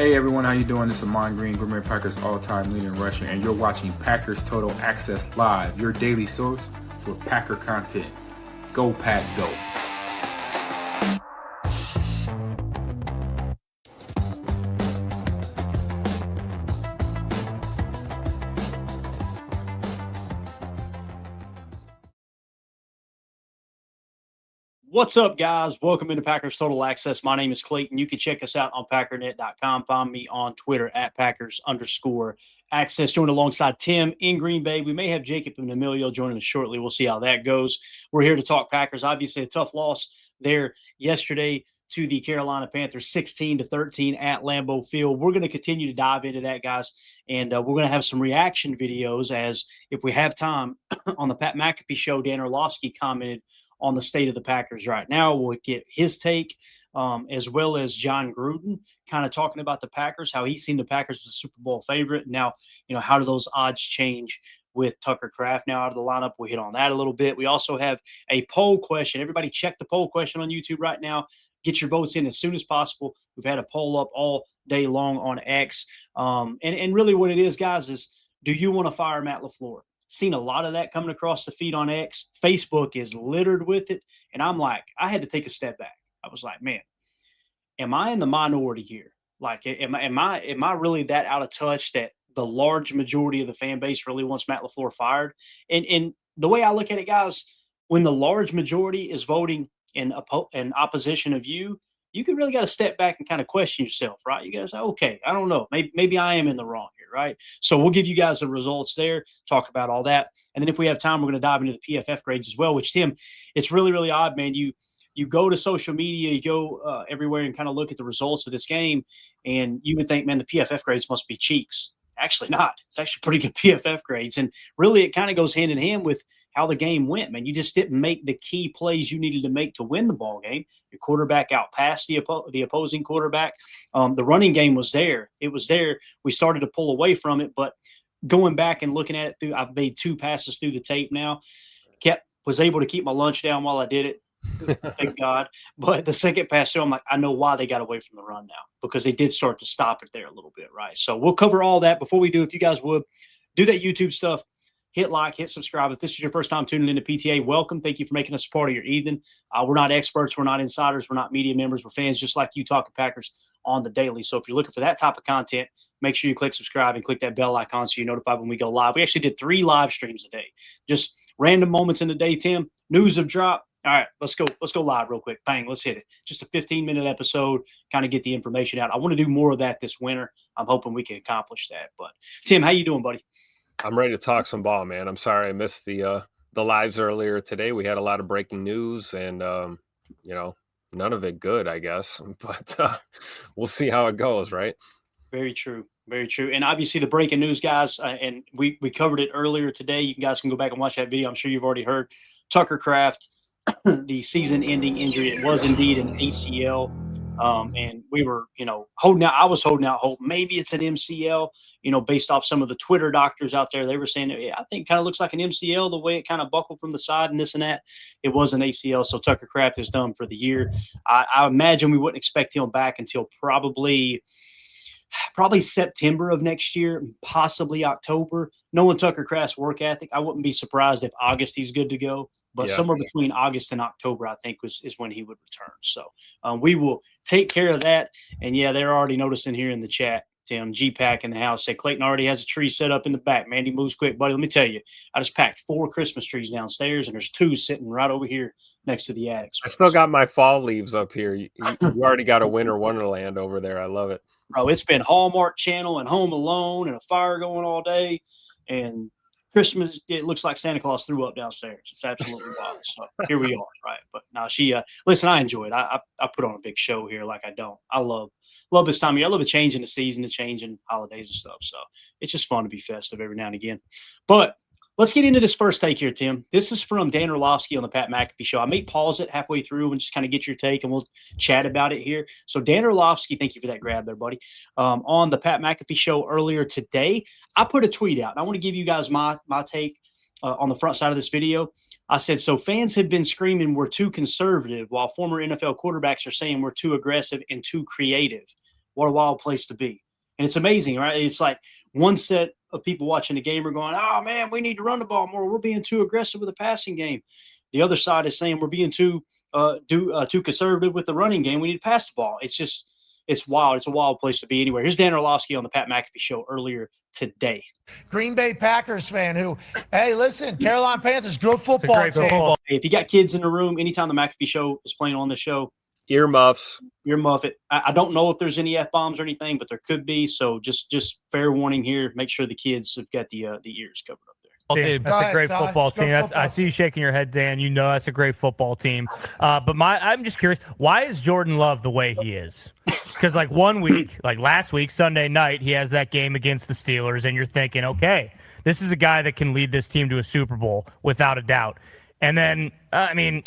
Hey everyone, how you doing? This is Amon Green, Green Bay Packers all-time leader in rushing, and you're watching Packers Total Access Live, your daily source for Packer content. Go Pack, go! What's up, guys? Welcome into Packers Total Access. My name is Clayton. You can check us out on packernet.com. Find me on Twitter at Packers_access. Joined alongside Tim in Green Bay. We may have Jacob and Emilio joining us shortly. We'll see how that goes. We're here to talk Packers. Obviously, a tough loss there yesterday to the Carolina Panthers, 16-13 at Lambeau Field. We're going to continue to dive into that, guys, and we're going to have some reaction videos as, if we have time, on the Pat McAfee show, Dan Orlovsky commented on the state of the Packers right now. We'll get his take, as well as John Gruden kind of talking about the Packers, how he's seen the Packers as a Super Bowl favorite. Now, how do those odds change with Tucker Kraft now out of the lineup? We'll hit on that a little bit. We also have a poll question. Everybody check the poll question on YouTube right now. Get your votes in as soon as possible. We've had a poll up all day long on X. And really what it is, guys, is do you want to fire Matt LaFleur? Seen a lot of that coming across the feed on X. Facebook is littered with it. And I'm like, I had to take a step back. I was like, man, am I in the minority here? Like, am I really that out of touch that the large majority of the fan base really wants Matt LaFleur fired? And the way I look at it, guys, when the large majority is voting in opposition of you, you could really got to step back and kind of question yourself, right? You got to say, okay, I don't know. Maybe I am in the wrong here, right? So we'll give you guys the results there, talk about all that. And then if we have time, we're going to dive into the PFF grades as well, which, Tim, it's really, really odd, man. You go to social media, you go everywhere and kind of look at the results of this game, and you would think, man, the PFF grades must be cheeks. Actually not. It's actually pretty good PFF grades. And really it kind of goes hand in hand with how the game went, man. You just didn't make the key plays you needed to make to win the ball game. Your quarterback outpassed the opposing quarterback. The running game was there. It was there. We started to pull away from it, but going back and looking at it I've made 2 passes through the tape now. Was able to keep my lunch down while I did it. Thank God. But the second pass through, I'm like, I know why they got away from the run now, because they did start to stop it there a little bit, right? So we'll cover all that. Before we do, if you guys would do that YouTube stuff, hit like, hit subscribe. If this is your first time tuning into PTA, welcome. Thank you for making us a part of your evening. We're not experts. We're not insiders. We're not media members. We're fans just like you talking Packers on the daily. So if you're looking for that type of content, make sure you click subscribe and click that bell icon so you're notified when we go live. We actually did 3 live streams a day. Just random moments in the day, Tim. News have dropped. All right, let's go live real quick. Bang, let's hit it. Just a 15-minute episode, kind of get the information out. I want to do more of that this winter. I'm hoping we can accomplish that. But Tim, how you doing, buddy? I'm ready to talk some ball, man. I'm sorry I missed the lives earlier today. We had a lot of breaking news, and none of it good, I guess. But we'll see how it goes, right? Very true. Very true. And obviously the breaking news, guys, and we covered it earlier today. You guys can go back and watch that video. I'm sure you've already heard Tucker Kraft, the season-ending injury. It was indeed an ACL, and we were, holding out. I was holding out hope. Maybe it's an MCL, based off some of the Twitter doctors out there. They were saying, I think it kind of looks like an MCL, the way it kind of buckled from the side and this and that. It was an ACL, so Tucker Kraft is done for the year. I imagine we wouldn't expect him back until probably September of next year, possibly October. Knowing Tucker Kraft's work ethic, I wouldn't be surprised if August he's good to go. But somewhere between August and October, I think, is when he would return. So we will take care of that. And, yeah, they're already noticing here in the chat, Tim, G-Pack in the house, said Clayton already has a tree set up in the back. Mandy moves quick. Buddy, let me tell you, I just packed 4 Christmas trees downstairs, and there's 2 sitting right over here next to the attic space. I still got my fall leaves up here. You already got a winter wonderland over there. I love it. Bro, it's been Hallmark Channel and Home Alone and a fire going all day. And Christmas, it looks like Santa Claus threw up downstairs. It's absolutely wild. So here we are, right? But no, listen, I enjoy it. I put on a big show here like I don't. I love this time of year. I love the change in the season, the change in holidays and stuff. So it's just fun to be festive every now and again. But let's get into this first take here, Tim. This is from Dan Orlovsky on the Pat McAfee show. I may pause it halfway through and just kind of get your take, and we'll chat about it here. So Dan Orlovsky, thank you for that grab there, buddy. On the Pat McAfee show earlier today, I put a tweet out. And I want to give you guys my take on the front side of this video. I said, so fans have been screaming we're too conservative, while former NFL quarterbacks are saying we're too aggressive and too creative. What a wild place to be. And it's amazing, right? It's like one set of people watching the game are going, oh, man, we need to run the ball more. We're being too aggressive with the passing game. The other side is saying we're being too conservative with the running game. We need to pass the ball. It's wild. It's a wild place to be anywhere. Here's Dan Orlovsky on the Pat McAfee Show earlier today. Green Bay Packers fan who, hey, listen, Carolina Panthers, good football team. If you got kids in the room, anytime the McAfee Show is playing on the show, earmuffs. Earmuff it. I don't know if there's any F-bombs or anything, but there could be. So just fair warning here. Make sure the kids have got the ears covered up there. Team. That's a great football team. I see you shaking your head, Dan. You know that's a great football team. But I'm just curious, why is Jordan Love the way he is? Because like one week, like last week, Sunday night, he has that game against the Steelers, and you're thinking, okay, this is a guy that can lead this team to a Super Bowl without a doubt. And then,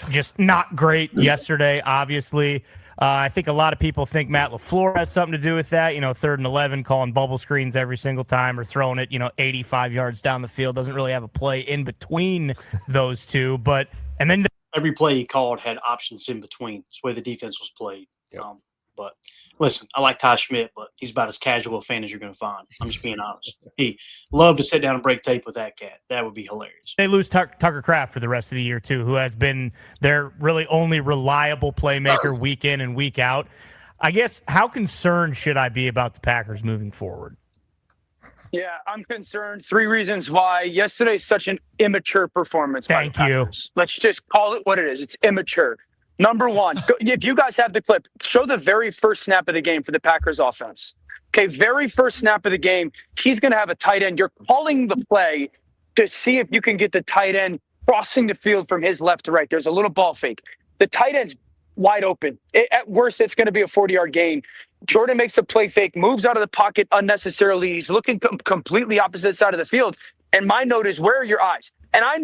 just not great yesterday, obviously. I think a lot of people think Matt LaFleur has something to do with that. 3rd and 11, calling bubble screens every single time or throwing it, 85 yards down the field. Doesn't really have a play in between those two. And then every play he called had options in between. It's the way the defense was played. Yep. But listen, I like Ty Schmidt, but he's about as casual a fan as you're going to find. I'm just being honest. He loved to sit down and break tape with that cat. That would be hilarious. They lose Tucker Kraft for the rest of the year, too, who has been their really only reliable playmaker week in and week out. I guess, how concerned should I be about the Packers moving forward? Yeah, I'm concerned. 3 reasons why. Yesterday's such an immature performance. Thank you. Let's just call it what it is. It's immature. Number one, if you guys have the clip, show the very first snap of the game for the Packers offense. Okay, very first snap of the game, he's going to have a tight end. You're calling the play to see if you can get the tight end crossing the field from his left to right. There's a little ball fake. The tight end's wide open. At worst, it's going to be a 40-yard gain. Jordan makes the play fake, moves out of the pocket unnecessarily. He's looking completely opposite side of the field. And my note is, where are your eyes? And I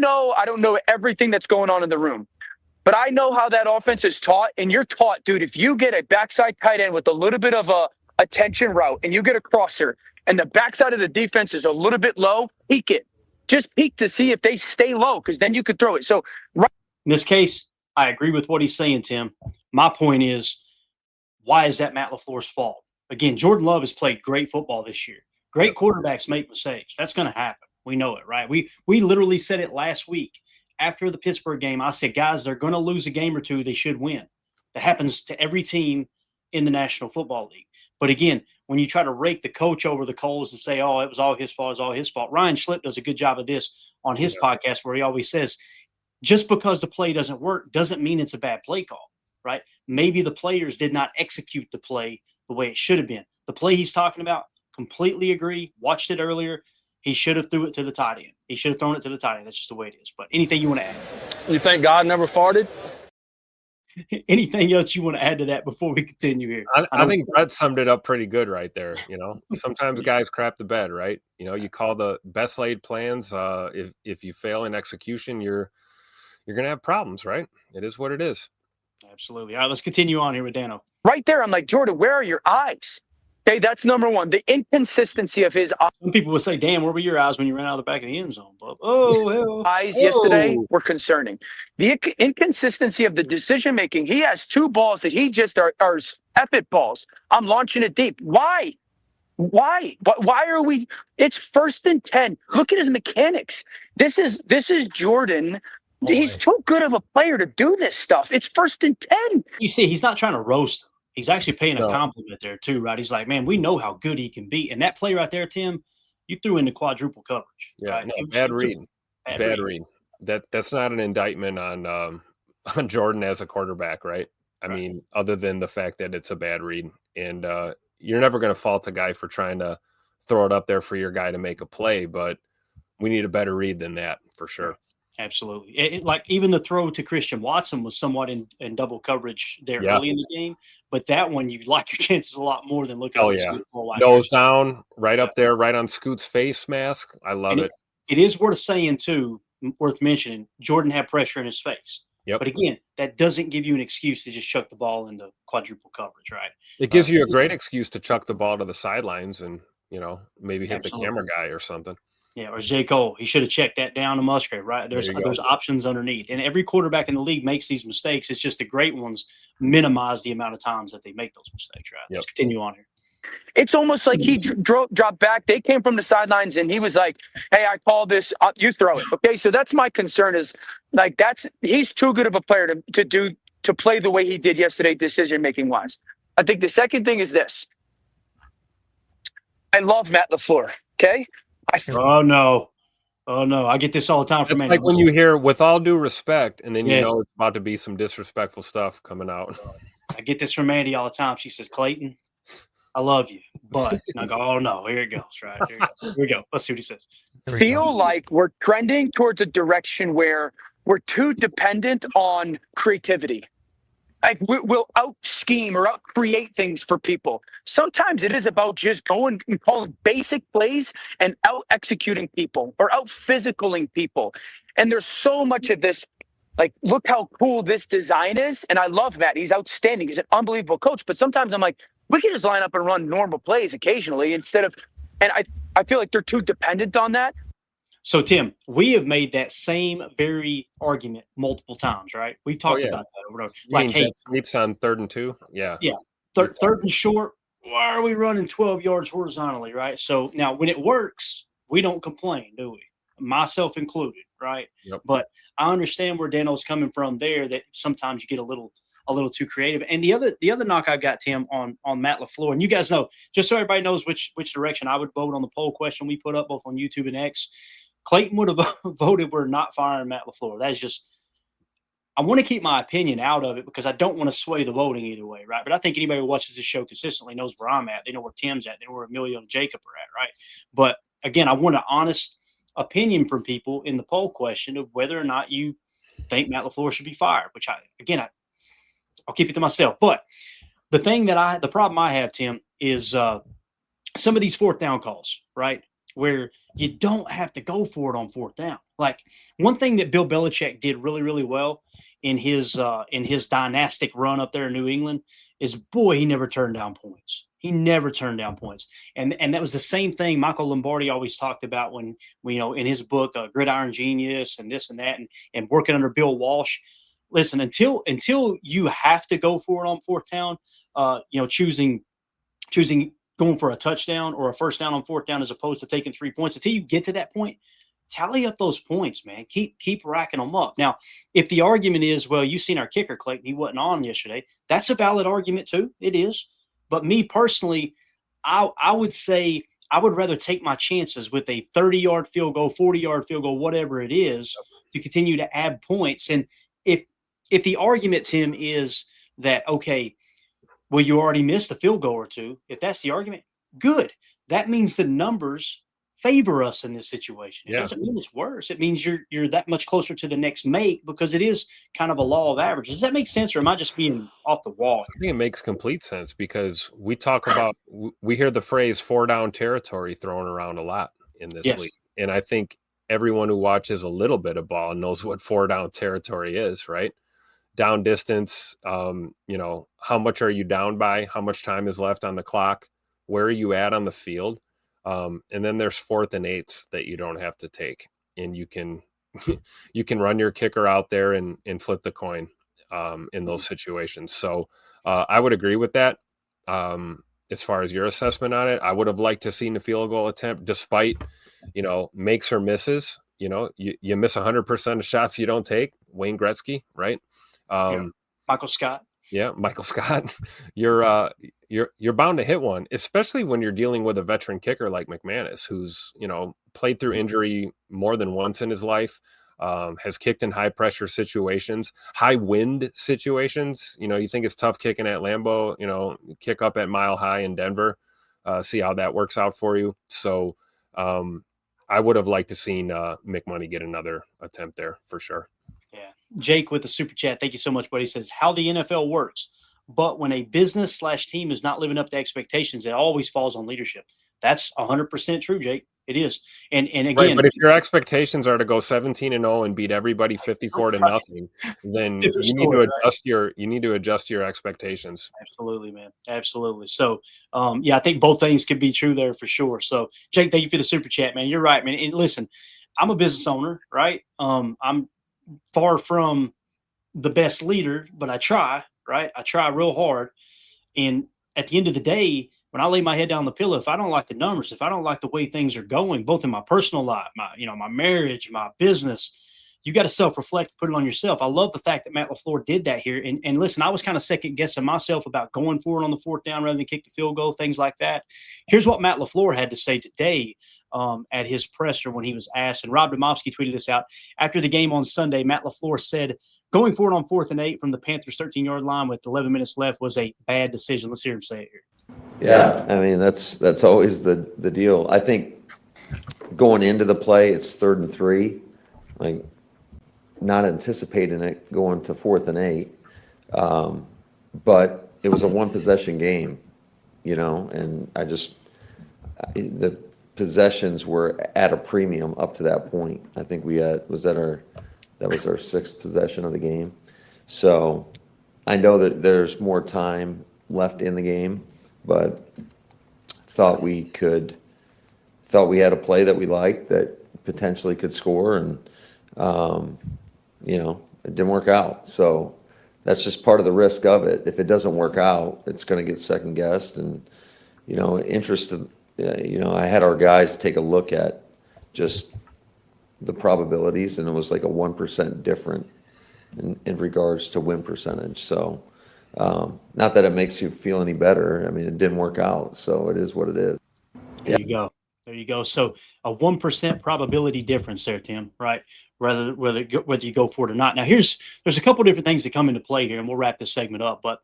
don't know everything that's going on in the room. But I know how that offense is taught, and you're taught, dude, if you get a backside tight end with a little bit of a attention route and you get a crosser and the backside of the defense is a little bit low, peek it. Just peek to see if they stay low, because then you could throw it. So in this case, I agree with what he's saying, Tim. My point is, why is that Matt LaFleur's fault? Again, Jordan Love has played great football this year. Great quarterbacks make mistakes. That's going to happen. We know it, right? We literally said it last week. After the Pittsburgh game, I said, guys, they're going to lose a game or two. They should win. That happens to every team in the National Football League. But again, when you try to rake the coach over the coals and say, oh, it was all his fault, it was all his fault. Ryan Schlipp does a good job of this on his podcast, where he always says, just because the play doesn't work doesn't mean it's a bad play call, right? Maybe the players did not execute the play the way it should have been. The play he's talking about, completely agree, watched it earlier. He should have threw it to the tight end. He should have thrown it to the tight end. That's just the way it is. But anything you want to add? You think God never farted? Anything else you want to add to that before we continue here? I think Brett summed it up pretty good right there. Sometimes guys crap the bed, right? You call the best laid plans. If you fail in execution, you're going to have problems, right? It is what it is. Absolutely. All right, let's continue on here with Dano. Right there, I'm like, Jordan, where are your eyes? Okay, that's number one. The inconsistency of his eyes. Some people would say, damn, where were your eyes when you ran out of the back of the end zone? But, eyes yesterday were concerning. The inconsistency of the decision-making. He has 2 balls that he just are effort balls. I'm launching it deep. Why? Why are we – it's 1st and 10. Look at his mechanics. This is Jordan. He's too good of a player to do this stuff. It's 1st and 10. You see, he's not trying to roast him. He's actually paying a compliment there too, right? He's like, man, we know how good he can be. And that play right there, Tim, you threw in the quadruple coverage. Yeah, right? No, bad read. Bad read. That's not an indictment on Jordan as a quarterback, right? I mean, other than the fact that it's a bad read. And you're never going to fault a guy for trying to throw it up there for your guy to make a play, but we need a better read than that for sure. Absolutely. Like even the throw to Christian Watson was somewhat in double coverage there early in the game. But that one, you like your chances a lot more than looking at the nose down, right up there, right on Scoot's face mask. I love it. It is worth saying, too, worth mentioning, Jordan had pressure in his face. Yep. But again, that doesn't give you an excuse to just chuck the ball into quadruple coverage, right? It gives you a great excuse to chuck the ball to the sidelines and, maybe hit the camera guy or something. Yeah, or J. Cole. He should have checked that down to Musgrave, right? There's options underneath. And every quarterback in the league makes these mistakes. It's just the great ones minimize the amount of times that they make those mistakes, right? Yep. Let's continue on here. It's almost like he dropped back. They came from the sidelines, and he was like, "Hey, I call this. You throw it." Okay, so that's my concern. Is like he's too good of a player to play the way he did yesterday, decision making wise. I think the second thing is this. I love Matt LaFleur. Okay. Oh no. I get this all the time from It's Mandy. like when you hear "with all due respect," and then you Yes. know it's about to be some disrespectful stuff coming out. I get this from Mandy all the time. She says, "Clayton, I love you," but and I go, "Oh no, here it goes." Right here we go. Let's see what he says. Feel like we're trending towards a direction where we're too dependent on creativity. Like we'll out scheme or out create things for people. Sometimes it is about just going and calling basic plays and out executing people or out physicaling people. And there's so much of this. Like, look how cool this design is. And I love Matt. He's outstanding. He's an unbelievable coach. But sometimes I'm like, we can just line up and run normal plays occasionally instead of, and I feel like they're too dependent on that. So, Tim, we have made that same very argument multiple times, right? We've talked about that over and over. Like, hey, sleeps on 3rd and 2. Yeah. Third and short. Why are we running 12 yards horizontally, right? So now when it works, we don't complain, do we? Myself included, right? Yep. But I understand where Dano's coming from there, that sometimes you get a little too creative. And the other knock I've got, Tim, on Matt LaFleur, and you guys know, just so everybody knows which direction I would vote on the poll question we put up both on YouTube and X, Clayton would have voted we're not firing Matt LaFleur. That's just, I want to keep my opinion out of it because I don't want to sway the voting either way, right? But I think anybody who watches this show consistently knows where I'm at. They know where Tim's at. They know where Emilio and Jacob are at, right? But again, I want an honest opinion from people in the poll question of whether or not you think Matt LaFleur should be fired, which I'll keep it to myself. But the problem I have, Tim, is some of these 4th down calls, right? Where you don't have to go for it on 4th down. Like one thing that Bill Belichick did really, really well in his dynastic run up there in New England is, boy, he never turned down points. He never turned down points. And that was the same thing Michael Lombardi always talked about when in his book, Gridiron Genius and this and that, and working under Bill Walsh. Listen, until you have to go for it on 4th down, choosing going for a touchdown or a first down on 4th down as opposed to taking 3 points, until you get to that point, tally up those points, man. Keep racking them up. Now, if the argument is, well, you've seen our kicker, Clayton, he wasn't on yesterday, that's a valid argument too. It is. But me personally, I would say I would rather take my chances with a 30-yard field goal, 40-yard field goal, whatever it is, to continue to add points. And if the argument, Tim, is that, okay, well, you already missed a field goal or two, if that's the argument, good. That means the numbers favor us in this situation. It doesn't mean it's worse. It means you're that much closer to the next make because it is kind of a law of averages. Does that make sense, or am I just being off the wall? I think it makes complete sense because we hear the phrase 4 down territory thrown around a lot in this league. And I think everyone who watches a little bit of ball knows what 4 down territory is, right? Down distance, how much are you down by? How much time is left on the clock? Where are you at on the field? And then there's 4th and 8s that you don't have to take. And you can run your kicker out there and flip the coin in those situations. So I would agree with that. As far as your assessment on it, I would have liked to see the field goal attempt despite, makes or misses. You miss 100% of shots you don't take. Wayne Gretzky, right? Michael Scott. Yeah, Michael Scott. You're bound to hit one, especially when you're dealing with a veteran kicker like McManus, who's played through injury more than once in his life, has kicked in high pressure situations, high wind situations. You think it's tough kicking at Lambeau, kick up at Mile High in Denver, see how that works out for you. So I would have liked to seen McMoney get another attempt there for sure. Yeah. Jake with the super chat. Thank you so much, buddy. He says, how the NFL works. But when a business / team is not living up to expectations, it always falls on leadership. That's 100% true, Jake. It is. And again, right, but if your expectations are to go 17-0 and beat everybody 54-0, then you need to adjust your expectations. Absolutely, man. Absolutely. So, I think both things could be true there for sure. So, Jake, thank you for the super chat, man. You're right, man. And listen, I'm a business owner, right? I'm far from the best leader, but I try, right? I try real hard. And at the end of the day, when I lay my head down on the pillow, if I don't like the numbers, if I don't like the way things are going, both in my personal life, my marriage, my business, you got to self-reflect, put it on yourself. I love the fact that Matt LaFleur did that here. And listen, I was kind of second guessing myself about going for it on the fourth down rather than kick the field goal, things like that. Here's what Matt LaFleur had to say today at his presser when he was asked. And Rob Domofsky tweeted this out after the game on Sunday. Matt LaFleur said, going for it on 4th and 8 from the Panthers 13-yard line with 11 minutes left was a bad decision. Let's hear him say it here. Yeah, I mean, that's always the deal. I think going into the play, it's 3rd and 3. Like, not anticipating it going to 4th and 8, but it was a one-possession game, and the possessions were at a premium up to that point. I think that was our 6th possession of the game. So I know that there's more time left in the game, but thought we had a play that we liked that potentially could score, and it didn't work out. So that's just part of the risk of it. If it doesn't work out, it's going to get second guessed. And, interested, I had our guys take a look at just the probabilities, and it was like a 1% different in regards to win percentage. So not that it makes you feel any better. I mean, it didn't work out, so it is what it is. There you go. There you go. So a 1% probability difference there, Tim, right? Whether you go for it or not. Now, there's a couple different things that come into play here, and we'll wrap this segment up. But,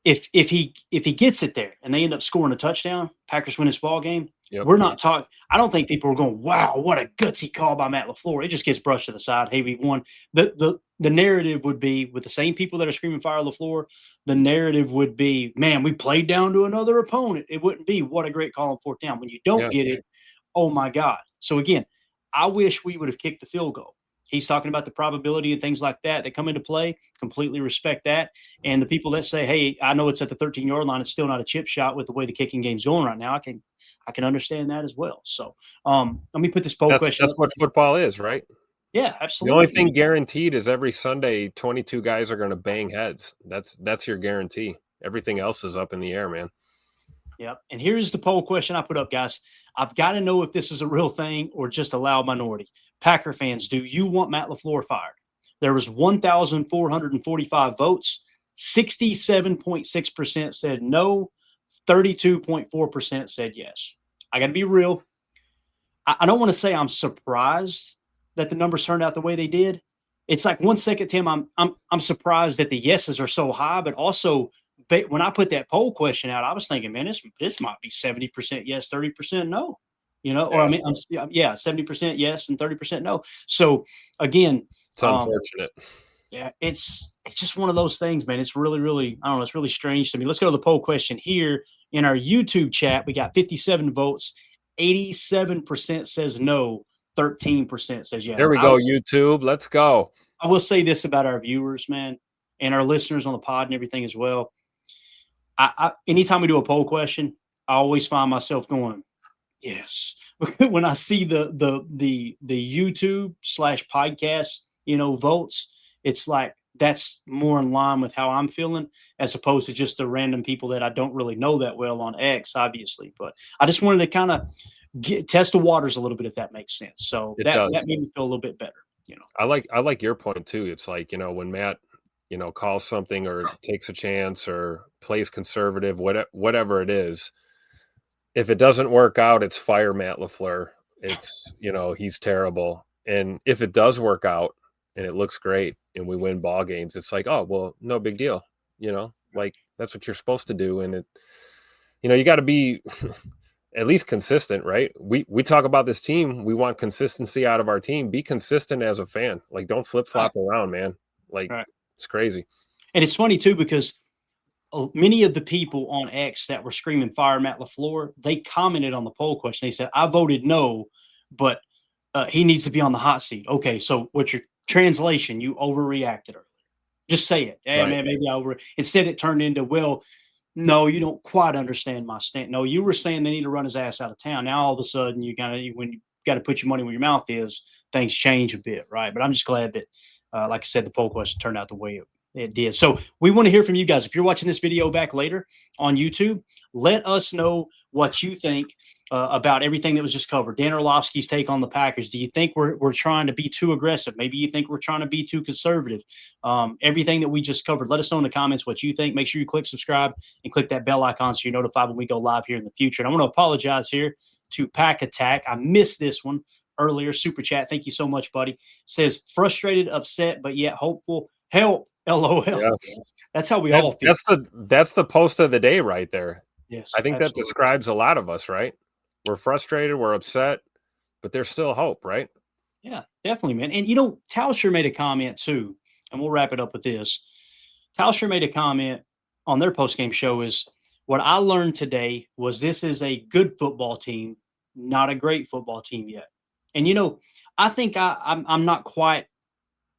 if he gets it there and they end up scoring a touchdown, Packers win this ball game, we're not talking – I don't think people are going, wow, what a gutsy call by Matt LaFleur. It just gets brushed to the side. Hey, we won. The narrative would be, with the same people that are screaming fire LaFleur, the narrative would be, man, we played down to another opponent. It wouldn't be, what a great call on 4th down. When you don't get it, oh, my God. So, again, I wish we would have kicked the field goal. He's talking about the probability and things like that come into play. Completely respect that. And the people that say, hey, I know it's at the 13-yard line, it's still not a chip shot with the way the kicking game's going right now. I can understand that as well. So let me put this poll question. That's what football is, right? Yeah, absolutely. The only thing guaranteed is every Sunday 22 guys are going to bang heads. That's your guarantee. Everything else is up in the air, man. Yep. And here's the poll question I put up, guys. I've got to know if this is a real thing or just a loud minority. Packer fans, do you want Matt LaFleur fired? There was 1,445 votes. 67.6% said no. 32.4% said yes. I got to be real. I don't want to say I'm surprised that the numbers turned out the way they did. It's like 1 second, Tim, I'm surprised that the yeses are so high, but also when I put that poll question out, I was thinking, man, this might be 70% yes, 30% no. 70% yes and 30% no. So again, it's unfortunate. It's just one of those things, man. It's really, really, I don't know. It's really strange to me. Let's go to the poll question here in our YouTube chat. We got 57 votes. 87% says no. 13% says yes. There we go, YouTube. Let's go. I will say this about our viewers, man, and our listeners on the pod and everything as well. Anytime we do a poll question, I always find myself going, yes. When I see the YouTube /podcast, votes, it's like that's more in line with how I'm feeling as opposed to just the random people that I don't really know that well on X, obviously. But I just wanted to kind of test the waters a little bit, if that makes sense. So that made me feel a little bit better. I like your point too. It's like, when Matt, calls something or takes a chance or plays conservative, whatever it is, if it doesn't work out, it's fire Matt LaFleur. It's, he's terrible. And if it does work out and it looks great and we win ball games, it's like, oh, well, no big deal. Like that's what you're supposed to do. And you got to be at least consistent, right? We talk about this team. We want consistency out of our team. Be consistent as a fan. Like, don't flip flop around, man. Like, it's crazy. And it's funny too, because many of the people on X that were screaming fire Matt LaFleur, they commented on the poll question. They said, I voted no, but he needs to be on the hot seat. Okay, so what's your translation? You overreacted earlier. Just say it. Hey, man, maybe I Instead, it turned into, well, no, you don't quite understand my stand. No, you were saying they need to run his ass out of town. Now, all of a sudden, when you got to put your money where your mouth is, things change a bit, right? But I'm just glad that, like I said, the poll question turned out the way It did. So we want to hear from you guys. If you're watching this video back later on YouTube, let us know what you think about everything that was just covered. Dan Orlovsky's take on the Packers. Do you think we're trying to be too aggressive? Maybe you think we're trying to be too conservative. Everything that we just covered, let us know in the comments what you think. Make sure you click subscribe and click that bell icon so you're notified when we go live here in the future. And I want to apologize here to Pack Attack. I missed this one earlier. Super chat. Thank you so much, buddy. Says frustrated, upset, but yet hopeful. Help. LOL. Yeah. That's how we all feel. That's the post of the day right there. Yes. I think that describes a lot of us, right? We're frustrated, we're upset, but there's still hope, right? Yeah, definitely, man. And Tauscher made a comment too, and we'll wrap it up with this. Tauscher made a comment on their post-game show is what I learned today was this is a good football team, not a great football team yet. And I think I'm not quite,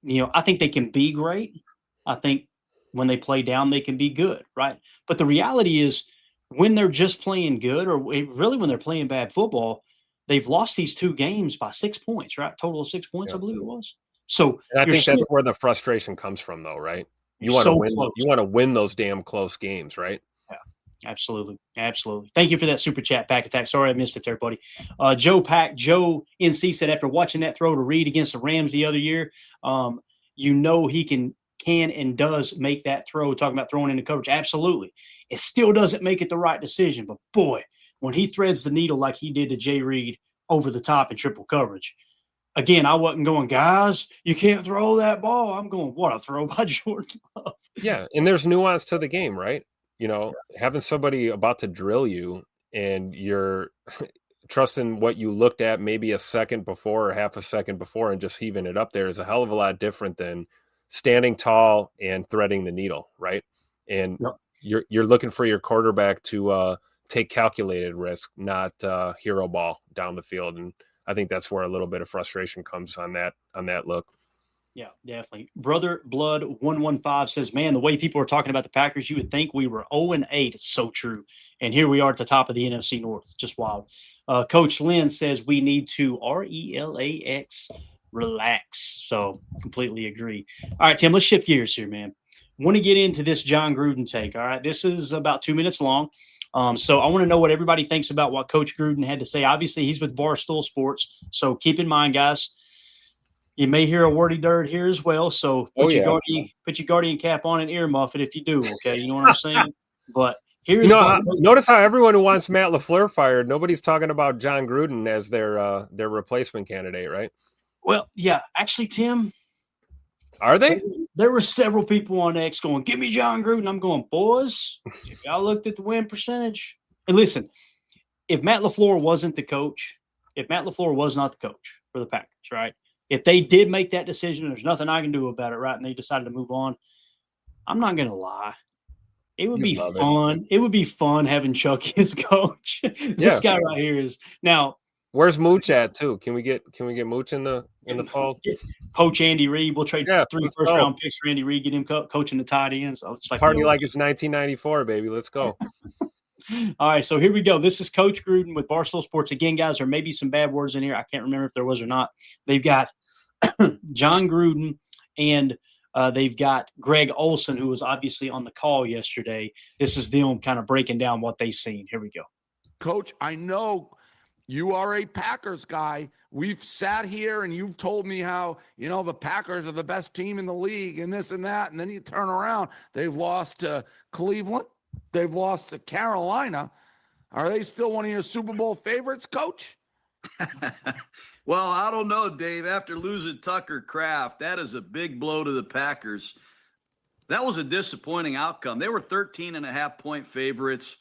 I think they can be great. I think when they play down, they can be good, right? But the reality is when they're just playing good or really when they're playing bad football, they've lost these 2 games by 6 points, right? Total of 6 points, I believe it was. So and I think that's where the frustration comes from, though, right? You want to win. Close. You want to win those damn close games, right? Yeah, absolutely. Thank you for that super chat, Pack Attack. Sorry I missed it there, buddy. Joe NC said after watching that throw to Reed against the Rams the other year, he can and does make that throw, talking about throwing into coverage. Absolutely. It still doesn't make it the right decision. But, boy, when he threads the needle like he did to Jay Reed over the top in triple coverage, again, I wasn't going, guys, you can't throw that ball. I'm going, what a throw by Jordan Love. Yeah, and there's nuance to the game, right? Having somebody about to drill you and you're trusting what you looked at maybe a second before or half a second before and just heaving it up there is a hell of a lot different than standing tall and threading the needle, right? And you're looking for your quarterback to take calculated risk, not hero ball down the field. And I think that's where a little bit of frustration comes on that look. Yeah, definitely. Brother Blood 115 says, man, the way people are talking about the Packers, you would think we were 0-8. It's so true. And here we are at the top of the NFC North. Just wild. Coach Lynn says we need to relax. So completely agree. All right, Tim, let's shift gears here, man. Want to get into this John Gruden take. All right, this is about 2 minutes long. So I want to know what everybody thinks about what Coach Gruden had to say. Obviously, he's with Barstool Sports. So keep in mind, guys, you may hear a wordy dirt here as well. So put your guardian cap on and earmuff it if you do, okay? You know what I'm saying? But here's notice how everyone who wants Matt LaFleur fired, nobody's talking about John Gruden as their replacement candidate, right? Well, yeah. Actually, Tim. Are they? There were several people on X going, give me John Gruden. I'm going, boys, if y'all looked at the win percentage. And listen, if Matt LaFleur wasn't the coach, if Matt LaFleur was not the coach for the Packers, right? If they did make that decision, there's nothing I can do about it, right? And they decided to move on. I'm not going to lie. It would be fun. It would be fun having Chuck as coach. This guy right here is now. Where's Mooch at too? Can we get Mooch in the fold? Poach Andy Reid. We'll trade 3 first-round picks for Andy Reid. Get him coaching the tight ends. It's like party like it's 1994, baby. Let's go. All right, so here we go. This is Coach Gruden with Barstool Sports. Again, guys, there may be some bad words in here. I can't remember if there was or not. They've got John Gruden and they've got Greg Olson, who was obviously on the call yesterday. This is them kind of breaking down what they've seen. Here we go. Coach, I know you are a Packers guy. We've sat here and you've told me how, the Packers are the best team in the league and this and that. And then you turn around. They've lost to Cleveland. They've lost to Carolina. Are they still one of your Super Bowl favorites, Coach? Well, I don't know, Dave. After losing Tucker Kraft, that is a big blow to the Packers. That was a disappointing outcome. They were 13.5-point favorites.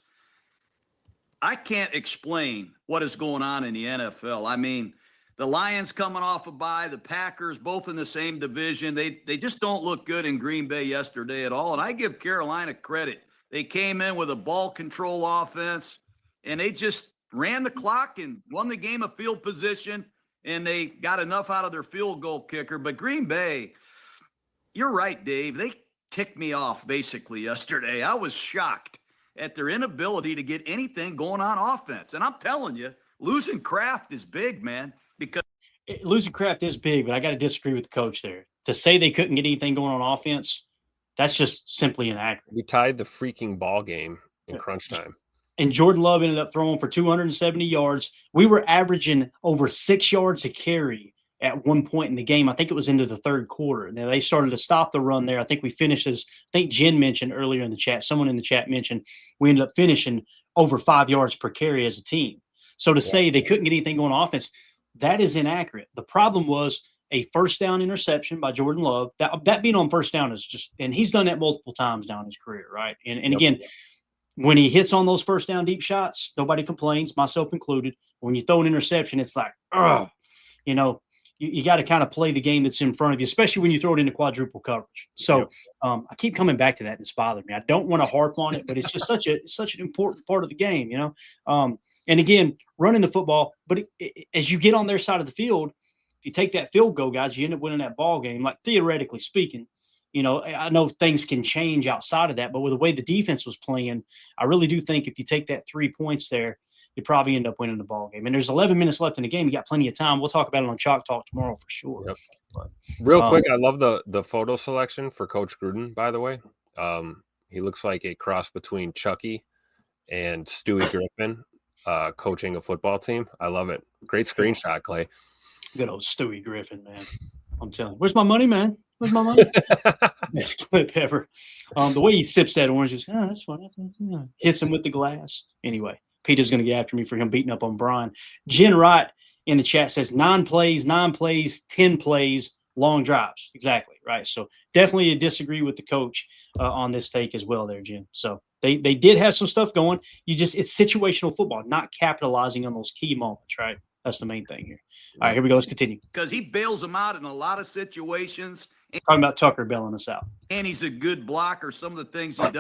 I can't explain what is going on in the NFL. I mean, the Lions coming off a bye, the Packers both in the same division. They just don't look good in Green Bay yesterday at all. And I give Carolina credit. They came in with a ball control offense, and they just ran the clock and won the game of field position, and they got enough out of their field goal kicker. But Green Bay, you're right, Dave. They ticked me off basically yesterday. I was shocked at their inability to get anything going on offense. And I'm telling you, losing Kraft is big, man, because losing Kraft is big, but I got to disagree with the coach there. To say they couldn't get anything going on offense, That's just simply inaccurate. We tied the freaking ball game in crunch time. And Jordan Love ended up throwing for 270 yards. We were averaging over 6 yards a carry at one point in the game. I think it was into the third quarter. Now they started to stop the run there. I think we finished, as I think Jen mentioned earlier in the chat, someone in the chat mentioned, we ended up finishing over 5 yards per carry as a team. So to say they couldn't get anything going on offense, that is inaccurate. The problem was a first down interception by Jordan Love. That being on first down is just, and he's done that multiple times down his career, right? And again, when he hits on those first down deep shots, nobody complains, myself included. When you throw an interception, it's like, you know, you got to kind of play the game that's in front of you, especially when you throw it into quadruple coverage. So I keep coming back to that, and it's bothered me. I don't want to harp on it, but it's just such an important part of the game, you know. And again, running the football, but as you get on their side of the field, if you take that field goal, guys, you end up winning that ball game. Like theoretically speaking, you know, I know things can change outside of that, but with the way the defense was playing, I really do think if you take that 3 points there, you probably end up winning the ball game. And there's 11 minutes left in the game. You got plenty of time. We'll talk about it on Chalk Talk tomorrow for sure. Yep. Real quick, I love the photo selection for Coach Gruden, by the way. He looks like a cross between Chucky and Stewie Griffin coaching a football team. I love it. Great screenshot, Clay. Good old Stewie Griffin, man. I'm telling you. Where's my money, man? Where's my money? Best clip ever. The way he sips that orange is, that's funny. Hits him with the glass. Anyway, Peter's going to get after me for him beating up on Brian. Jen Wright in the chat says 9 plays, 10 plays, long drives. Exactly, right? So definitely disagree with the coach on this take as well there, Jen. So they did have some stuff going. It's situational football, not capitalizing on those key moments, right? That's the main thing here. All right, here we go. Let's continue. Because he bails them out in a lot of situations. Talking about Tucker bailing us out. And he's a good blocker. Some of the things he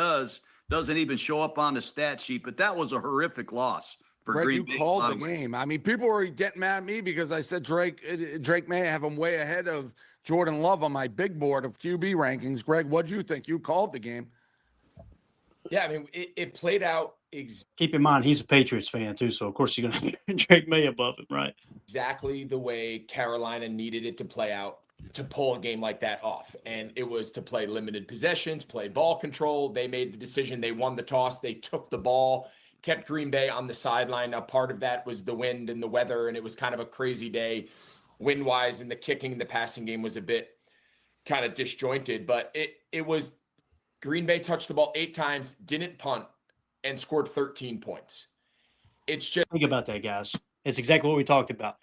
doesn't even show up on the stat sheet. But that was a horrific loss for Greg, Green you Bay. called the game. I mean, people were getting mad at me because I said Drake may have him way ahead of Jordan Love on my big board of QB rankings. Greg, what'd you think? You called the game. Yeah, I mean, it played out. Keep in mind, he's a Patriots fan too, so of course you're going to Drake May above him, right? Exactly the way Carolina needed it to play out to pull a game like that off. And it was to play limited possessions, play ball control. They made the decision. They won the toss. They took the ball, kept Green Bay on the sideline. Now, part of that was the wind and the weather, and it was kind of a crazy day wind-wise, and the kicking and the passing game was a bit kind of disjointed. But it was Green Bay touched the ball 8 times, didn't punt, and scored 13 points. It's just think about that, guys. It's exactly what we talked about.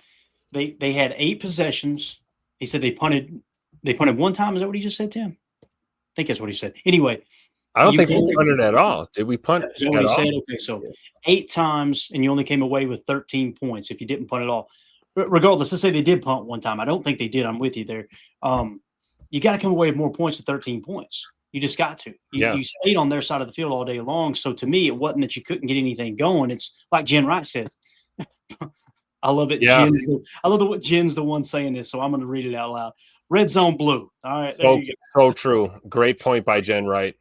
They had 8 possessions. He said they punted one time. Is that what he just said, Tim? I think that's what he said. Anyway, I don't think we punted at all. Did we punt? Is that what he said? Okay, so 8 times, and you only came away with 13 points if you didn't punt at all. Regardless, let's say they did punt one time. I don't think they did. I'm with you there. You got to come away with more points than 13 points. You just got to. You stayed on their side of the field all day long. So to me, it wasn't that you couldn't get anything going. It's like Jen Wright said. I love it. Yeah. I love what Jen's the one saying this, so I'm going to read it out loud. Red zone blue. All right. So true. Great point by Jen Wright.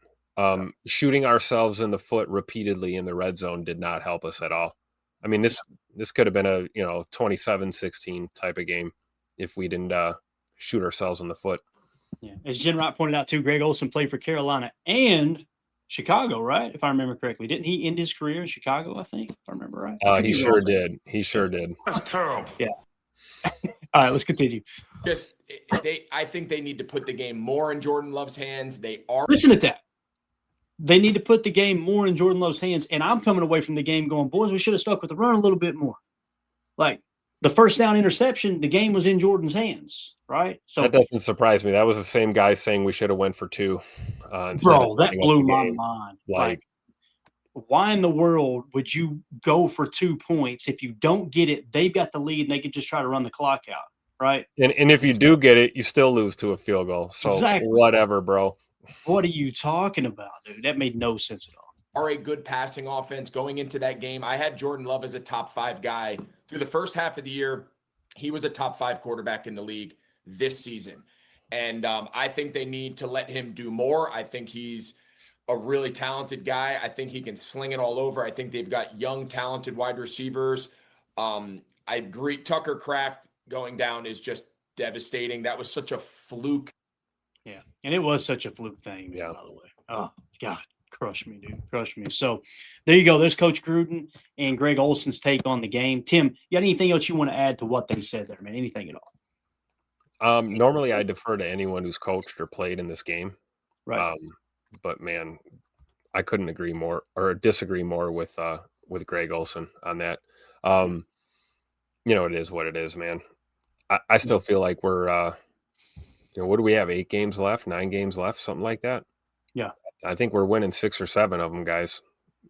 Shooting ourselves in the foot repeatedly in the red zone did not help us at all. I mean, this could have been a 27-16 type of game if we didn't shoot ourselves in the foot. Yeah. As Jen Wright pointed out too, Greg Olsen played for Carolina and Chicago, right? If I remember correctly. Didn't he end his career in Chicago, I think, if I remember right? He sure did. He sure did. That's terrible. Yeah. All right, let's continue. I think they need to put the game more in Jordan Love's hands. They are. Listen to that. They need to put the game more in Jordan Love's hands. And I'm coming away from the game going, boys, we should have stuck with the run a little bit more. Like the first down interception, the game was in Jordan's hands, right? So that doesn't surprise me. That was the same guy saying we should have went for 2. Bro, that blew my mind. Like, why in the world would you go for 2 points? If you don't get it, they've got the lead and they could just try to run the clock out, right? And if you do get it, you still lose to a field goal. So whatever, bro. What are you talking about, dude? That made no sense at all. Are a good passing offense going into that game. I had Jordan Love as a top 5 guy through the first half of the year. He was a top 5 quarterback in the league this season. And I think they need to let him do more. I think he's a really talented guy. I think he can sling it all over. I think they've got young, talented wide receivers. I agree. Tucker Kraft going down is just devastating. That was such a fluke. Yeah, and it was such a fluke thing, man, Yeah. by the way. Oh, God, crush me, dude. Crush me. So there you go. There's Coach Gruden and Greg Olson's take on the game. Tim, you got anything else you want to add to what they said there, man? Anything at all? Normally I defer to anyone who's coached or played in this game. Right. But man, I couldn't agree more or disagree more with Greg Olson on that. It is what it is, man. I still feel like we're what do we have? 8 games left, 9 games left, something like that. Yeah. I think we're winning 6 or 7 of them, guys.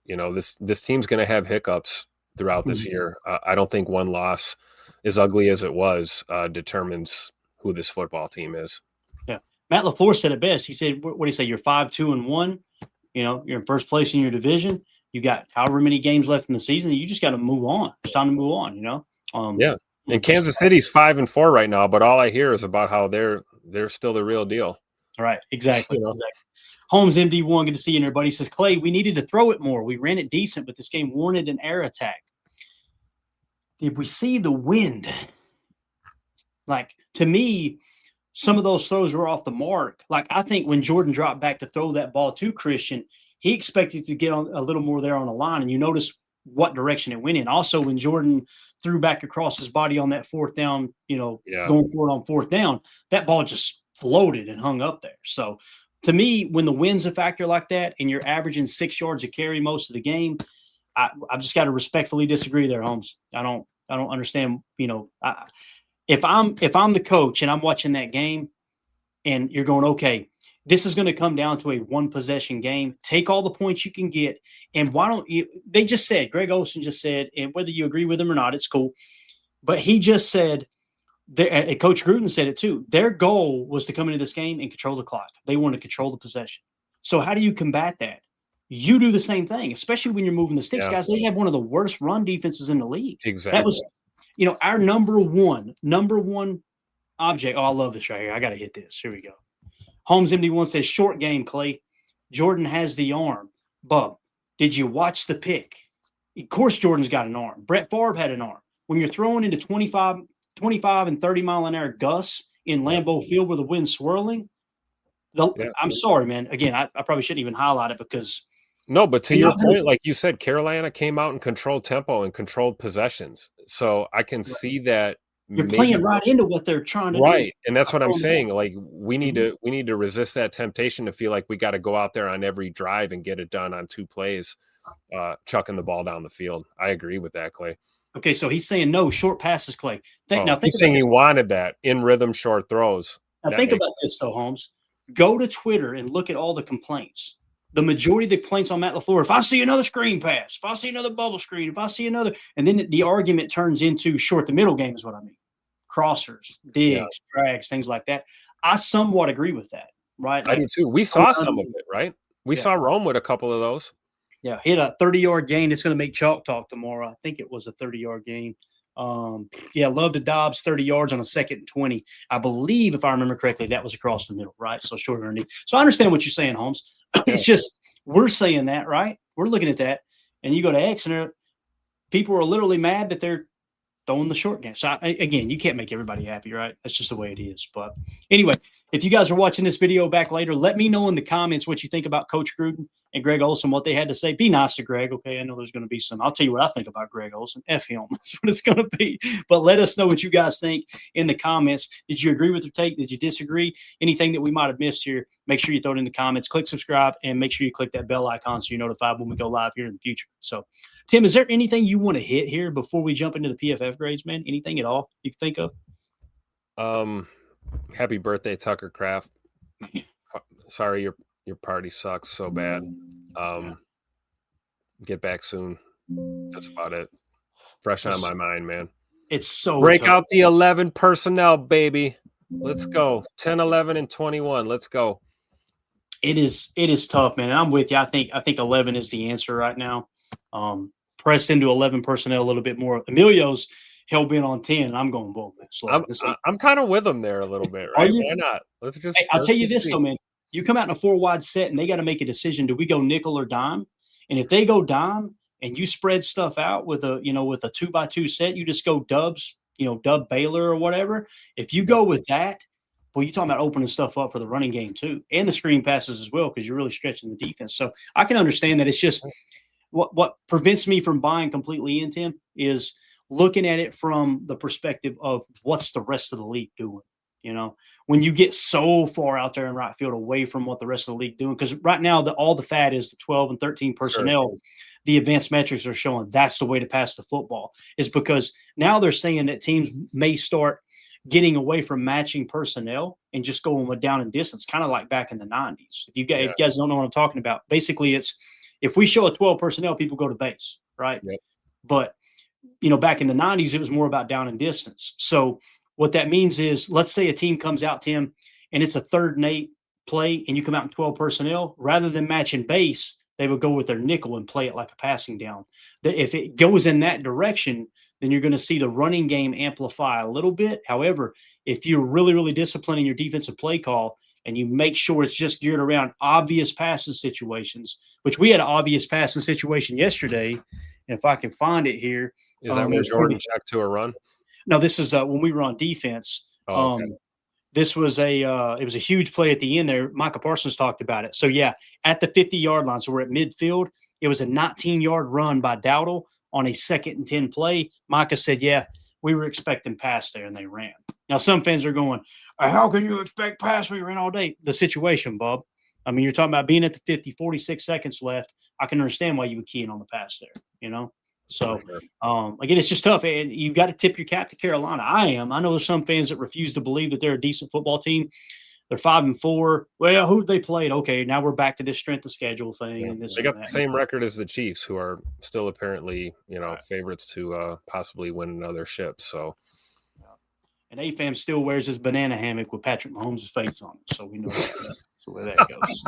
This team's going to have hiccups throughout this year. I don't think one loss, as ugly as it was, determines who this football team is. Yeah. Matt LaFleur said it best. He said, what do you say? You're 5-2-1. You're in first place in your division. You got however many games left in the season. You just got to move on. It's time to move on, Yeah. And Kansas City's 5-4 right now, but all I hear is about how they're still the real deal. All right. Exactly. Exactly. Holmes MD1, good to see you, everybody. He says, Clay, we needed to throw it more. We ran it decent, but this game wanted an air attack. Did we see the wind? Like, to me, some of those throws were off the mark. Like, I think when Jordan dropped back to throw that ball to Christian, he expected to get on a little more there on the line, and you notice what direction it went in. Also, when Jordan threw back across his body on that 4th down, going for it on 4th down, that ball just floated and hung up there. So, to me, when the wind's a factor like that and you're averaging 6 yards a carry most of the game, I've just got to respectfully disagree there, Holmes. I don't understand. If I'm the coach and I'm watching that game, and you're going, okay, this is going to come down to a 1-possession game. Take all the points you can get, and why don't you? They just said, Greg Olson just said, and whether you agree with him or not, it's cool. But he just said. And Coach Gruden said it too. Their goal was to come into this game and control the clock. They want to control the possession. So how do you combat that? You do the same thing, especially when you're moving the sticks, guys. They have one of the worst run defenses in the league. Exactly. That was, our number one object. Oh, I love this right here. I got to hit this. Here we go. Holmes MD1 says, short game, Clay. Jordan has the arm. Bub, did you watch the pick? Of course, Jordan's got an arm. Brett Favre had an arm. When you're throwing into 25 and 30 mile an hour gusts in Lambeau Field where the wind's swirling. I'm sorry, man. Again, I probably shouldn't even highlight it because. No, but to your point, like you said, Carolina came out and controlled tempo and controlled possessions. So I can see that. You're playing right into what they're trying to do. Right. And that's what I'm saying. Like we need to resist that temptation to feel like we got to go out there on every drive and get it done on 2 plays, chucking the ball down the field. I agree with that, Clay. Okay, so he's saying no short passes, Clay. He's saying he wanted that in rhythm short throws. Now think about this, though, Holmes. Go to Twitter and look at all the complaints. The majority of the complaints on Matt LaFleur, if I see another screen pass, if I see another bubble screen, if I see another – and then the argument turns into short the middle game is what I mean. Crossers, digs, drags, things like that. I somewhat agree with that, right? I do too. We saw some of it, right? We saw Rome with a couple of those. Yeah, hit a 30-yard gain. It's going to make Chalk talk tomorrow. I think it was a 30-yard gain. Love to Dobbs 30 yards on a 2nd and 20. I believe, if I remember correctly, that was across the middle, right? So short underneath. So I understand what you're saying, Holmes. It's just we're saying that, right? We're looking at that, and you go to X, and people are literally mad that they're throwing the short game. So again, you can't make everybody happy, right? That's just the way it is. But anyway, if you guys are watching this video back later, let me know in the comments what you think about Coach Gruden and Greg Olson, what they had to say. Be nice to Greg, okay? I know there's going to be some. I'll tell you what I think about Greg Olson. F him. That's what it's going to be. But let us know what you guys think in the comments. Did you agree with their take? Did you disagree? Anything that we might have missed here, make sure you throw it in the comments. Click subscribe, and make sure you click that bell icon so you're notified when we go live here in the future. So, Tim, is there anything you want to hit here before we jump into the PFF grades, man? Anything at all you can think of? Happy birthday, Tucker Kraft. Sorry, your party sucks so bad. Get back soon. That's about it. Fresh on my mind, man. It's so break tough. Out the 11 personnel, baby. Let's go. 10, 11, and 21. Let's go. It is tough, man. And I'm with you. I think 11 is the answer right now. Press into 11 personnel a little bit more. Emilio's hell bent on 10, and I'm going, whoa, man, I'm kind of with him there a little bit, right? Why not? Let's just. Hey, I'll tell you this, though, man. You come out in a 4-wide set, and they got to make a decision. Do we go nickel or dime? And if they go dime, and you spread stuff out with a 2x2 set, you just go dubs, dub Baylor or whatever. If you go with that, Well, you're talking about opening stuff up for the running game too, and the screen passes as well, because you're really stretching the defense. So I can understand that. It's just what prevents me from buying completely into him is looking at it from the perspective of what's the rest of the league doing. You know, when you get so far out there in right field away from what the rest of the league doing, because right now all the fat is the 12 and 13 personnel. Sure. The advanced metrics are showing that's the way to pass the football, is because now they're saying that teams may start getting away from matching personnel and just going with down and distance, kind of like back in the 90s. If you guys don't know what I'm talking about, basically it's if we show a 12 personnel, people go to base, right? Yep. But, back in the 90s, it was more about down and distance. So what that means is, let's say a team comes out, Tim, and it's a 3rd and 8 play, and you come out in 12 personnel, rather than matching base, they would go with their nickel and play it like a passing down. If it goes in that direction, then you're going to see the running game amplify a little bit. However, if you're really, really disciplining your defensive play call and you make sure it's just geared around obvious passing situations, which we had an obvious passing situation yesterday, and if I can find it here. Is that where Jordan checked to a run? No, this is when we were on defense. Oh, okay. This was it was a huge play at the end there. Micah Parsons talked about it. So, yeah, at the 50-yard line, so we're at midfield. It was a 19-yard run by Dowdle on a 2nd and 10 play. Micah said, yeah, we were expecting pass there, and they ran. Now, some fans are going, how can you expect pass when you ran all day? The situation, Bob. I mean, you're talking about being at the 50, 46 seconds left. I can understand why you would key in on the pass there, So, again, it's just tough. And you got to tip your cap to Carolina. I know there's some fans that refuse to believe that they're a decent football team. They're 5-4. Well, who they played? Okay, now we're back to this strength of schedule thing. Yeah. And this. They got the same record as the Chiefs, who are still apparently, favorites to possibly win another ship. So, and AFAM still wears his banana hammock with Patrick Mahomes' face on it, so we know that. That's the way that goes.